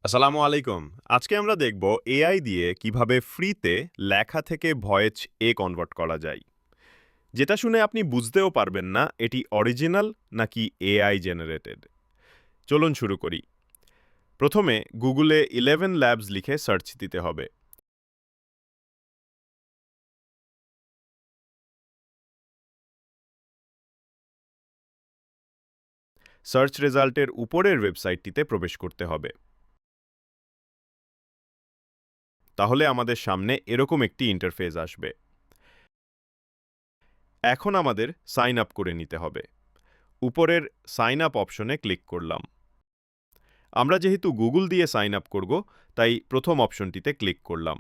আসসালামু আলাইকুম। আজকে আমরা দেখব এআই দিয়ে কিভাবে ফ্রিতে লেখা থেকে ভয়েস কনভার্ট করা যায়। যেটা শুনে আপনি বুঝতেও পারবেন না এটি অরিজিনাল নাকি এআই জেনারেটেড। চলুন শুরু করি। প্রথমে গুগলে 11 ল্যাবস লিখে সার্চ দিতে হবে। সার্চ রেজাল্টের উপরের ওয়েবসাইটটিতে প্রবেশ করতে হবে। তাহলে আমাদের সামনে এরকম একটি ইন্টারফেস আসবে। এখন আমাদের সাইন আপ করে নিতে হবে। উপরের সাইন আপ অপশনে ক্লিক করলাম। আমরা যেহেতু গুগল দিয়ে সাইন আপ করব, তাই প্রথম অপশনটিতে ক্লিক করলাম।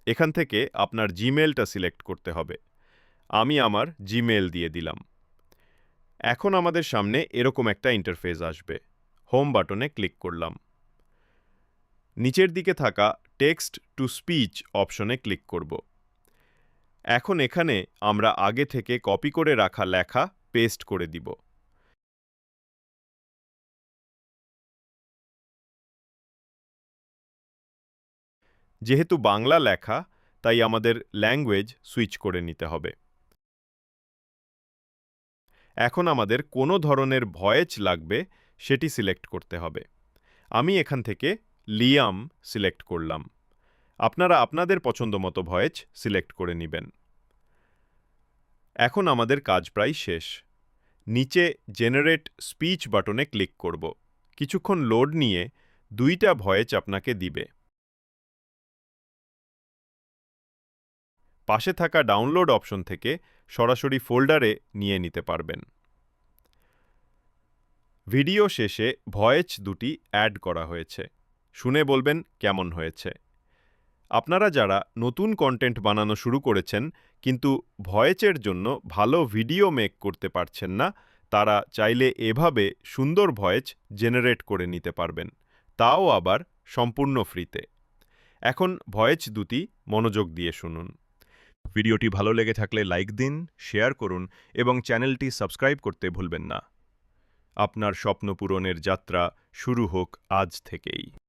এখান থেকে আপনার জিমেইলটা সিলেক্ট করতে হবে। আমি আমার জিমেইল দিয়ে দিলাম। এখন আমাদের সামনে এরকম একটা ইন্টারফেস আসবে। হোম বাটনে ক্লিক করলাম। নিচের দিকে থাকা টেক্সট টু স্পিচ অপশনে ক্লিক করব। এখন এখানে আমরা আগে থেকে কপি করে রাখা লেখা পেস্ট করে দিব। যেহেতু বাংলা লেখা, তাই আমাদের ল্যাঙ্গুয়েজ সুইচ করে নিতে হবে। এখন আমাদের কোনো ধরনের ভয়েস লাগবে সেটি সিলেক্ট করতে হবে। আমি এখান থেকে লিয়াম সিলেক্ট করলাম। আপনারা আপনাদের পছন্দমতো ভয়েস সিলেক্ট করে নেবেন। এখন আমাদের কাজ প্রায় শেষ। নিচে জেনারেট স্পিচ বাটনে ক্লিক করব। কিছুক্ষণ লোড নিয়ে দুইটা ভয়েস আপনাকে দিবে। পাশে থাকা ডাউনলোড অপশন থেকে সরাসরি ফোল্ডারে নিয়ে নিতে পারবেন। ভিডিও শেষে ভয়েস দুটি অ্যাড করা হয়েছে। শুনে বলবেন কেমন হয়েছে। আপনারা যারা নতুন কন্টেন্ট বানানো শুরু করেছেন কিন্তু ভয়েসের জন্য ভালো ভিডিও মেক করতে পারছেন না, তারা চাইলে এভাবে সুন্দর ভয়েস জেনারেট করে নিতে পারবেন, তাও আবার সম্পূর্ণ ফ্রিতে। এখন ভয়েস দুটি মনোযোগ দিয়ে শুনুন। ভিডিওটি ভালো লেগে থাকলে লাইক দিন, শেয়ার করুন এবং চ্যানেলটি সাবস্ক্রাইব করতে ভুলবেন না। আপনার স্বপ্ন পূরণের যাত্রা শুরু হোক আজ থেকেই।